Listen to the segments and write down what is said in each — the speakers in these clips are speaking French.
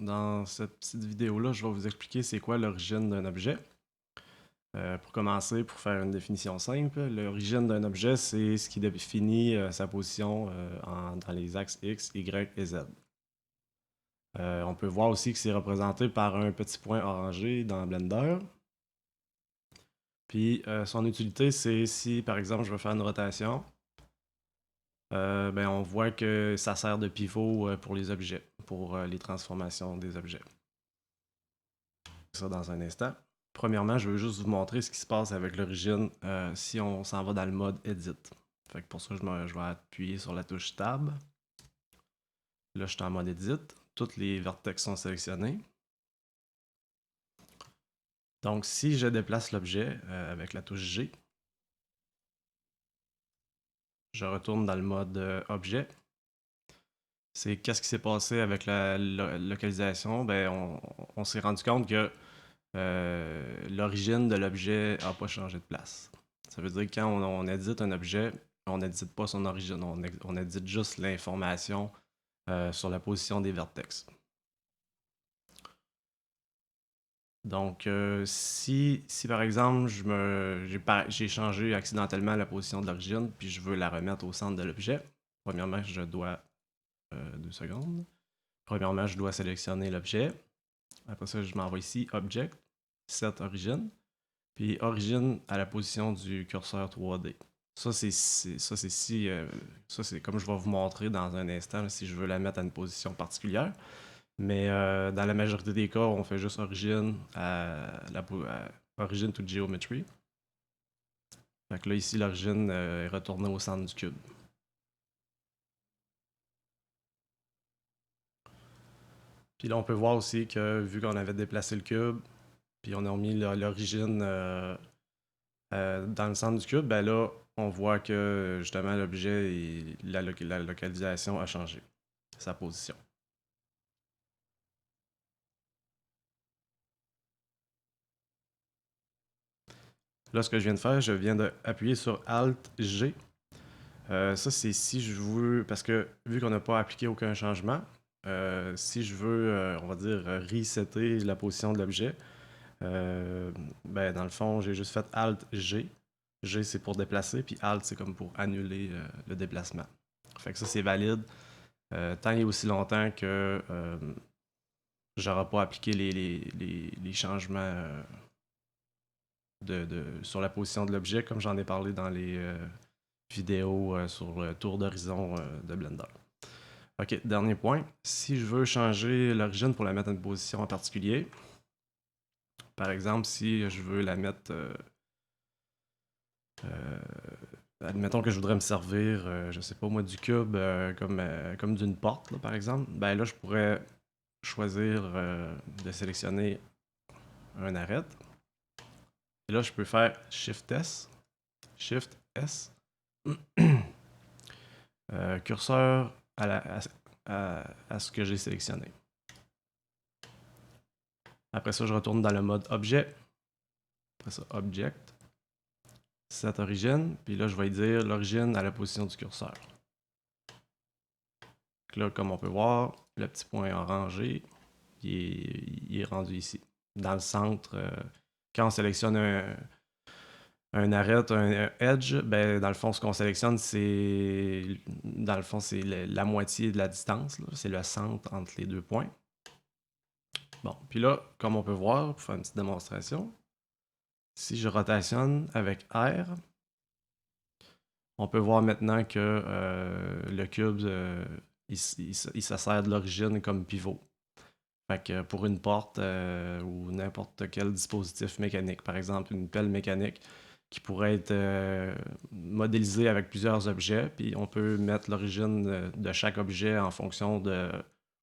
Dans cette petite vidéo-là, je vais vous expliquer c'est quoi l'origine d'un objet. Pour commencer, pour faire une définition simple, l'origine d'un objet, c'est ce qui définit sa position dans les axes X, Y et Z. On peut voir aussi que c'est représenté par un petit point orangé dans Blender. Puis son utilité, c'est si par exemple je veux faire une rotation, on voit que ça sert de pivot pour les objets, pour les transformations des objets. Ça dans un instant. Premièrement, je veux juste vous montrer ce qui se passe avec l'origine si on s'en va dans le mode Edit. Fait que pour ça, je vais appuyer sur la touche Tab. Là, je suis en mode Edit. Tous les vertex sont sélectionnés. Donc, si je déplace l'objet avec la touche G, je retourne dans le mode Objet. C'est qu'est-ce qui s'est passé avec la localisation? On s'est rendu compte que l'origine de l'objet n'a pas changé de place. Ça veut dire que quand on édite un objet, on n'édite pas son origine, on édite juste l'information sur la position des vertex. Donc, si par exemple, j'ai changé accidentellement la position de l'origine, puis je veux la remettre au centre de l'objet, premièrement, je dois 2 secondes. Premièrement, je dois sélectionner l'objet. Après ça, je m'envoie ici, Object, Set Origin. Puis origine à la position du curseur 3D. Ça, c'est comme je vais vous montrer dans un instant, si je veux la mettre à une position particulière. Mais dans la majorité des cas, on fait juste origine origine to geometry. Fait que là, ici, l'origine est retournée au centre du cube. Puis là, on peut voir aussi que vu qu'on avait déplacé le cube, puis on a mis l'origine dans le centre du cube, ben là, on voit que justement l'objet et la localisation a changé, sa position. Là, ce que je viens de faire, je viens d'appuyer sur Alt-G. Ça, c'est si je veux, parce que vu qu'on n'a pas appliqué aucun changement, si je veux, on va dire, resetter la position de l'objet, dans le fond, j'ai juste fait Alt-G. G, c'est pour déplacer, puis Alt, c'est comme pour annuler le déplacement. Fait que ça, c'est valide tant et aussi longtemps que j'aurai pas appliqué les changements sur la position de l'objet, comme j'en ai parlé dans les vidéos sur le tour d'horizon de Blender. Ok, dernier point. Si je veux changer l'origine pour la mettre à une position en particulier, par exemple, si je veux la mettre... admettons que je voudrais me servir, je sais pas moi, du cube comme d'une porte, là, par exemple, ben là, je pourrais choisir de sélectionner un arrêt. Et là, je peux faire Shift S, Shift S, curseur à ce que j'ai sélectionné. Après ça, je retourne dans le mode Objet. Après ça, Object, Set Origin. Puis là, je vais dire l'origine à la position du curseur. Donc là, comme on peut voir, le petit point orangé, il est rendu ici. Dans le centre, quand on sélectionne un arrêt, un edge, dans le fond, ce qu'on sélectionne, c'est la moitié de la distance. C'est le centre entre les deux points. Bon, puis là, comme on peut voir, pour faire une petite démonstration, si je rotationne avec R, on peut voir maintenant que le cube, il se sert de l'origine comme pivot. Fait que pour une porte ou n'importe quel dispositif mécanique, par exemple une pelle mécanique qui pourrait être modélisée avec plusieurs objets, puis on peut mettre l'origine de chaque objet en fonction de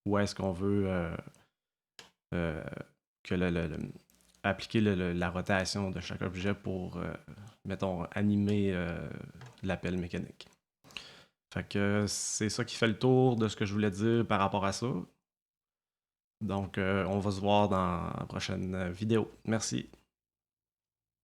où est-ce qu'on veut appliquer la rotation de chaque objet pour, mettons, animer la pelle mécanique. Fait que c'est ça qui fait le tour de ce que je voulais dire par rapport à ça. Donc, on va se voir dans la prochaine vidéo. Merci.